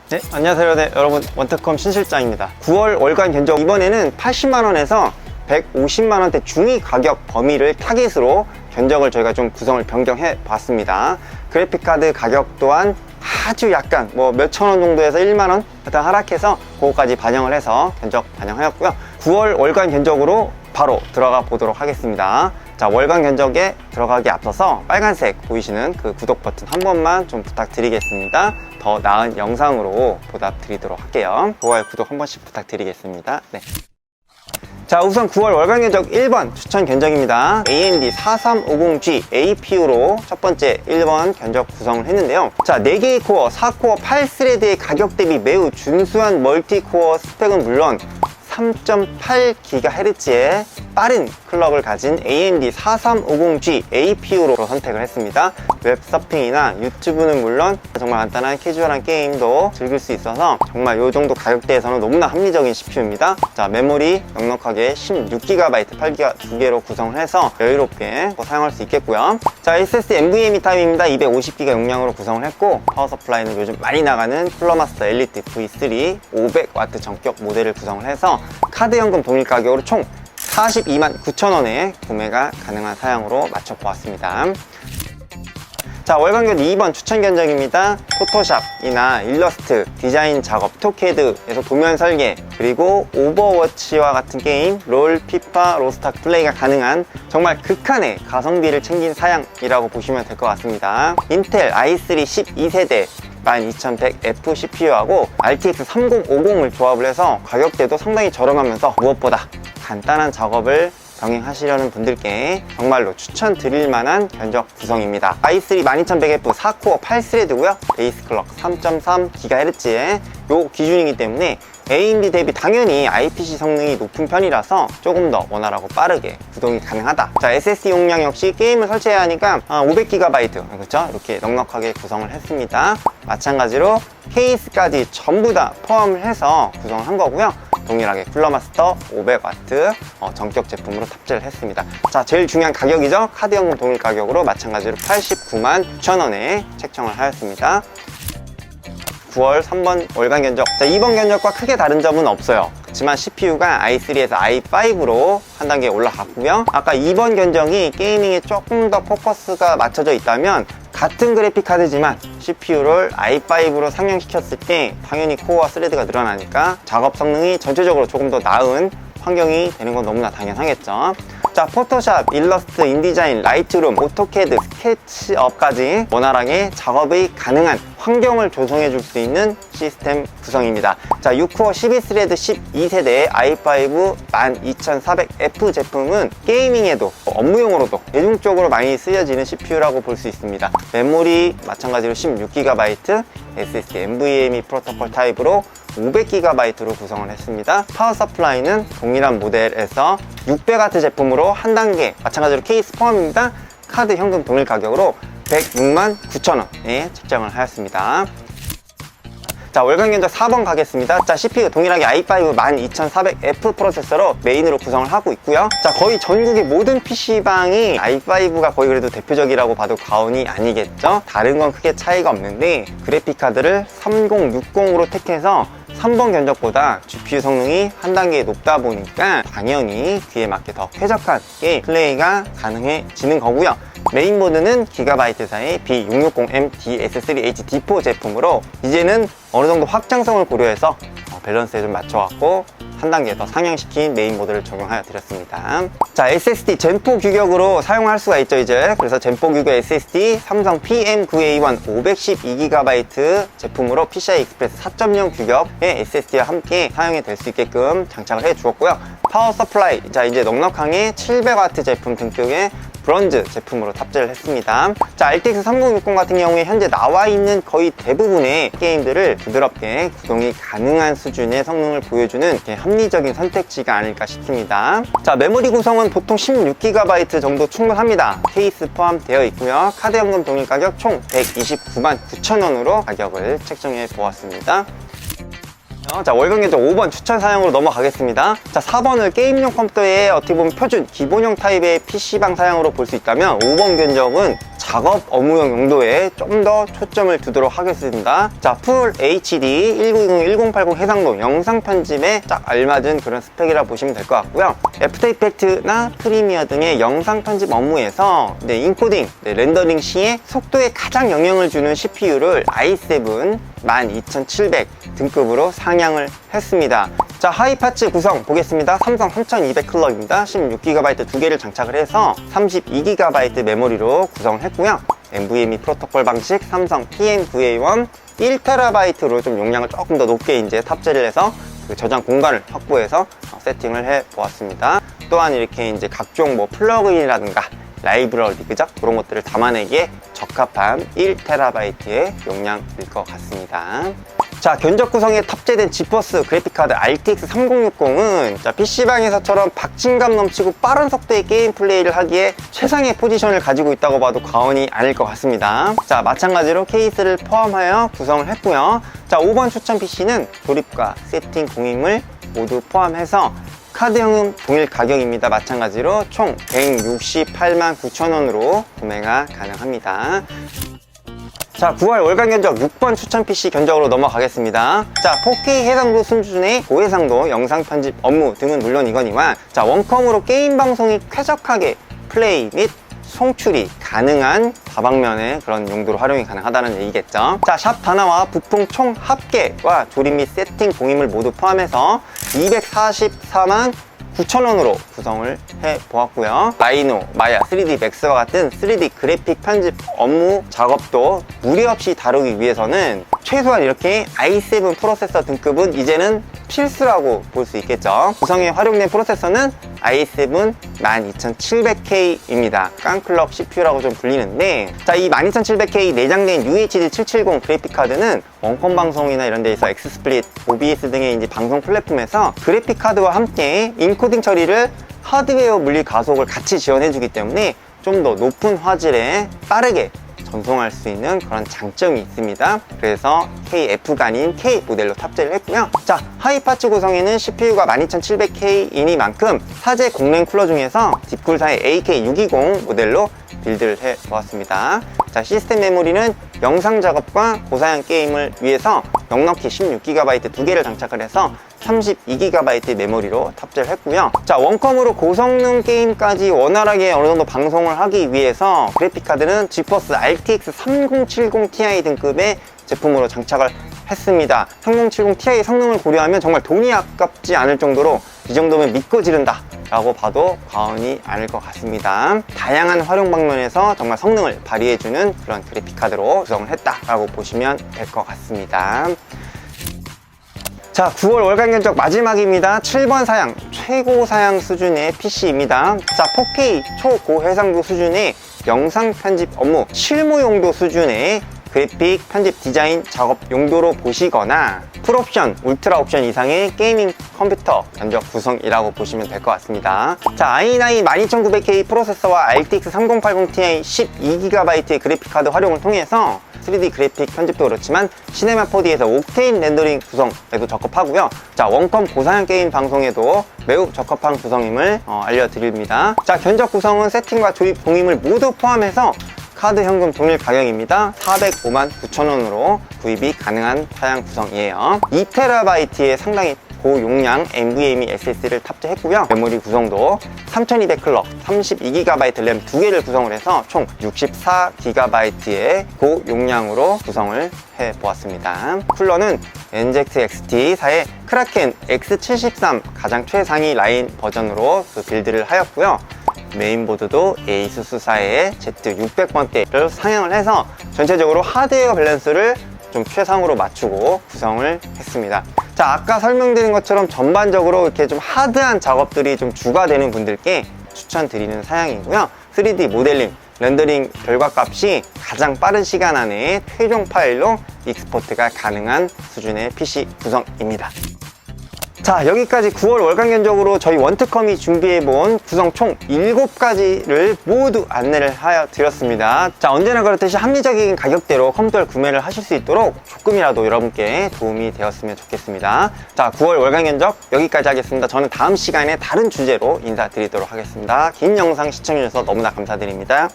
네, 안녕하세요. 네, 여러분, 원터컴 신실장입니다. 9월 월간 견적, 이번에는 80만원에서 150만원대 중위 가격 범위를 타깃으로 견적을 저희가 좀 구성을 변경해 봤습니다. 그래픽카드 가격 또한 아주 약간 몇천 원 정도에서 1만원 일단 하락해서 그거까지 반영을 해서 견적 반영하였고요. 9월 월간 견적으로 바로 들어가 보도록 하겠습니다. 자, 월간 견적에 들어가기 앞서서 빨간색 보이시는 그 구독 버튼 한 번만 좀 부탁드리겠습니다. 더 나은 영상으로 보답드리도록 할게요. 좋아요, 구독 한 번씩 부탁드리겠습니다. 네. 자, 우선 9월 월간 견적 1번 추천 견적입니다. AMD 4350G APU로 첫 번째 1번 견적 구성을 했는데요. 자, 4개의 코어, 4코어 8스레드의 가격 대비 매우 준수한 멀티코어 스펙은 물론 3.8GHz의 빠른 클럭을 가진 AMD 4350G APU로 선택을 했습니다. 웹서핑이나 유튜브는 물론 정말 간단한 캐주얼한 게임도 즐길 수 있어서 정말 이 정도 가격대에서는 너무나 합리적인 CPU입니다. 자, 메모리 넉넉하게 16GB, 8GB 두 개로 구성을 해서 여유롭게 사용할 수 있겠고요. 자, SSD NVMe 타입입니다. 250GB 용량으로 구성을 했고, 파워 서플라이는 요즘 많이 나가는 쿨러마스터 엘리트 V3 500W 전격 모델을 구성을 해서 카드 현금 동일 가격으로 총 429,000원에 구매가 가능한 사양으로 맞춰보았습니다. 자, 월간 견적 2번 추천 견적입니다. 포토샵이나 일러스트, 디자인 작업, 토캐드에서 도면 설계, 그리고 오버워치와 같은 게임, 롤, 피파, 로스타크 플레이가 가능한 정말 극한의 가성비를 챙긴 사양이라고 보시면 될 것 같습니다. 인텔 i3 12세대 12100F CPU하고 RTX 3050을 조합을 해서 가격대도 상당히 저렴하면서 무엇보다 간단한 작업을 병행하시려는 분들께 정말로 추천드릴 만한 견적 구성입니다. i3 12100F 4코어 8스레드고요. 베이스 클럭 3.3GHz의 요 기준이기 때문에 AMD 대비 당연히 IPC 성능이 높은 편이라서 조금 더 원활하고 빠르게 구동이 가능하다. 자, SSD 용량 역시 게임을 설치해야 하니까 500GB, 그렇죠? 이렇게 넉넉하게 구성을 했습니다. 마찬가지로 케이스까지 전부 다 포함을 해서 구성을 한 거고요. 동일하게 쿨러마스터 500W 전격 제품으로 탑재를 했습니다. 자, 제일 중요한 가격이죠. 카드 현금 동일 가격으로 마찬가지로 899,000원에 책정을 하였습니다. 9월 3번 월간 견적. 자, 2번 견적과 크게 다른 점은 없어요. 그렇지만 CPU가 i3에서 i5로 한 단계 올라갔고요. 아까 2번 견적이 게이밍에 조금 더 포커스가 맞춰져 있다면 같은 그래픽 카드지만 CPU를 i5로 상향시켰을 때 당연히 코어와 스레드가 늘어나니까 작업 성능이 전체적으로 조금 더 나은 환경이 되는 건 너무나 당연하겠죠. 자, 포토샵, 일러스트, 인디자인, 라이트룸, 오토캐드, 스케치업까지 원활하게 작업이 가능한 환경을 조성해 줄 수 있는 시스템 구성입니다. 자, 6코어 12스레드 12세대의 i5 12400F 제품은 게이밍에도 업무용으로도 대중적으로 많이 쓰여지는 CPU라고 볼 수 있습니다. 메모리 마찬가지로 16GB, SSD NVMe 프로토콜 타입으로 500GB로 구성을 했습니다. 파워 서플라이는 동일한 모델에서 600W 제품으로 한 단계, 마찬가지로 케이스 포함입니다. 카드 현금 동일 가격으로 169,000원에 책정을 하였습니다. 자, 월간 견적 4번 가겠습니다. 자, CPU 동일하게 i5 12400F 프로세서로 메인으로 구성을 하고 있고요. 자, 거의 전국의 모든 PC방이 i5가 거의 그래도 대표적이라고 봐도 과언이 아니겠죠. 다른 건 크게 차이가 없는데 그래픽카드를 3060으로 택해서 3번 견적보다 GPU 성능이 한 단계 높다 보니까 당연히 귀에 맞게 더 쾌적한 게임 플레이가 가능해지는 거고요. 메인보드는 기가바이트사의 B660M DS3 HD4 제품으로 이제는 어느 정도 확장성을 고려해서 밸런스에 좀 맞춰갖고 한 단계 더 상향시킨 메인보드를 적용하여 드렸습니다. 자, SSD 젠4 규격으로 사용할 수가 있죠, 이제. 그래서 젠4 규격 SSD 삼성 PM9A1 512GB 제품으로 PCI Express 4.0 규격의 SSD와 함께 사용이 될 수 있게끔 장착을 해 주었고요. 파워 서플라이, 자, 이제 넉넉하게 700W 제품 등급의 브론즈 제품으로 탑재를 했습니다. 자, RTX 3060 같은 경우에 현재 나와 있는 거의 대부분의 게임들을 부드럽게 구동이 가능한 수준의 성능을 보여주는 합리적인 선택지가 아닐까 싶습니다. 자, 메모리 구성은 보통 16GB 정도 충분합니다. 케이스 포함되어 있고요. 카드 현금 동일 가격 총 1,299,000원으로 가격을 책정해 보았습니다. 자, 월간 견적 5번 추천 사양으로 넘어가겠습니다. 자, 4번을 게임용 컴퓨터의 어떻게 보면 표준 기본형 타입의 PC방 사양으로 볼 수 있다면 5번 견적은 작업 업무용 용도에 좀 더 초점을 두도록 하겠습니다. 자, 풀 HD 1920 1080 해상도 영상 편집에 딱 알맞은 그런 스펙이라 보시면 될 것 같고요. 애프터 이펙트나 프리미어 등의 영상 편집 업무에서 인코딩, 렌더링 시에 속도에 가장 영향을 주는 CPU를 i7 12700 등급으로 상향을 했습니다. 자, 하이 파츠 구성 보겠습니다. 삼성 3200 클럭입니다. 16GB 두 개를 장착을 해서 32GB 메모리로 구성을 했고요. NVMe 프로토콜 방식 삼성 TN9A1 1TB로 좀 용량을 조금 더 높게 이제 탑재를 해서 그 저장 공간을 확보해서 세팅을 해 보았습니다. 또한 이렇게 이제 각종 뭐 플러그인이라든가 라이브러리, 그죠? 그런 것들을 담아내기에 적합한 1TB의 용량일 것 같습니다. 자, 견적 구성에 탑재된 지포스 그래픽카드 RTX 3060은 PC방에서처럼 박진감 넘치고 빠른 속도의 게임 플레이를 하기에 최상의 포지션을 가지고 있다고 봐도 과언이 아닐 것 같습니다. 자, 마찬가지로 케이스를 포함하여 구성을 했고요. 자, 5번 추천 PC는 조립과 세팅 공임을 모두 포함해서 카드 현금 동일 가격입니다. 마찬가지로 총 168만 9천원으로 구매가 가능합니다. 자, 9월 월간 견적 6번 추천 PC 견적으로 넘어가겠습니다. 자, 4K 해상도 수준의 고해상도 영상 편집 업무 등은 물론이거니와 자, 원컴으로 게임 방송이 쾌적하게 플레이 및 송출이 가능한 다방면의 그런 용도로 활용이 가능하다는 얘기겠죠. 자, 샵 단화와 부품 총 합계와 조립 및 세팅 공임을 모두 포함해서 244만 9천원으로 구성을 해 보았고요. 라이노, 마야, 3D 맥스와 같은 3D 그래픽 편집 업무 작업도 무리 없이 다루기 위해서는 최소한 이렇게 i7 프로세서 등급은 이제는 필수라고 볼 수 있겠죠. 구성에 활용된 프로세서는 i7 12700K입니다. 깡클럭 CPU라고 좀 불리는데, 자, 이 12700K 내장된 UHD 770 그래픽카드는 원컴 방송이나 이런 데에서 엑스스플릿, OBS 등의 이제 방송 플랫폼에서 그래픽카드와 함께 인코딩 처리를 하드웨어 물리 가속을 같이 지원해주기 때문에 좀 더 높은 화질에 빠르게 전송할 수 있는 그런 장점이 있습니다. 그래서 KF가 아닌 K 모델로 탑재를 했고요. 자, 하이 파츠 구성에는 CPU가 12700K이니만큼 사제 공랭 쿨러 중에서 딥쿨사의 AK620 모델로 빌드를 해 보았습니다. 자, 시스템 메모리는 영상 작업과 고사양 게임을 위해서 넉넉히 16GB 두 개를 장착을 해서 32GB 메모리로 탑재를 했고요. 자, 원컴으로 고성능 게임까지 원활하게 어느 정도 방송을 하기 위해서 그래픽카드는 지포스 RTX 3070 Ti 등급의 제품으로 장착을 했습니다. 3070 Ti 성능을 고려하면 정말 돈이 아깝지 않을 정도로 이 정도면 믿고 지른다 라고 봐도 과언이 아닐 것 같습니다. 다양한 활용 방면에서 정말 성능을 발휘해주는 그런 그래픽카드로 구성을 했다라고 보시면 될 것 같습니다. 자, 9월 월간 견적 마지막입니다. 7번 사양, 최고 사양 수준의 PC입니다. 자, 4K 초고해상도 수준의 영상 편집 업무, 실무 용도 수준의 그래픽 편집 디자인 작업 용도로 보시거나 풀옵션, 울트라 옵션 이상의 게이밍 컴퓨터 견적 구성이라고 보시면 될 것 같습니다. 자, i9 12900K 프로세서와 RTX 3080 Ti 12GB의 그래픽카드 활용을 통해서 3D 그래픽 편집도 그렇지만 시네마 4D에서 옥테인 렌더링 구성에도 적합하고요. 자, 원컴 고사양 게임 방송에도 매우 적합한 구성임을 알려드립니다. 자, 견적 구성은 세팅과 조립 공임을 모두 포함해서 카드 현금 동일 가격입니다. 405만 9천원으로 구입이 가능한 사양 구성이에요. 2TB의 상당히 고용량 NVMe SSD를 탑재했고요. 메모리 구성도 3200 클럭, 32GB 램 두 개를 구성을 해서 총 64GB의 고용량으로 구성을 해 보았습니다. 쿨러는 NZXT사의 크라켄 X73 가장 최상위 라인 버전으로 빌드를 하였고요. 메인보드도 에이수스사의 Z600번대를 상향을 해서 전체적으로 하드웨어 밸런스를 좀 최상으로 맞추고 구성을 했습니다. 자, 아까 설명드린 것처럼 전반적으로 이렇게 좀 하드한 작업들이 좀 주가 되는 분들께 추천드리는 사양이고요. 3D 모델링, 렌더링 결과값이 가장 빠른 시간 안에 최종 파일로 익스포트가 가능한 수준의 PC 구성입니다. 자, 여기까지 9월 월간 견적으로 저희 원특컴이 준비해본 구성 총 7가지를 모두 안내를 하여 드렸습니다. 자, 언제나 그렇듯이 합리적인 가격대로 컴퓨터를 구매를 하실 수 있도록 조금이라도 여러분께 도움이 되었으면 좋겠습니다. 자, 9월 월간 견적 여기까지 하겠습니다. 저는 다음 시간에 다른 주제로 인사드리도록 하겠습니다. 긴 영상 시청해주셔서 너무나 감사드립니다.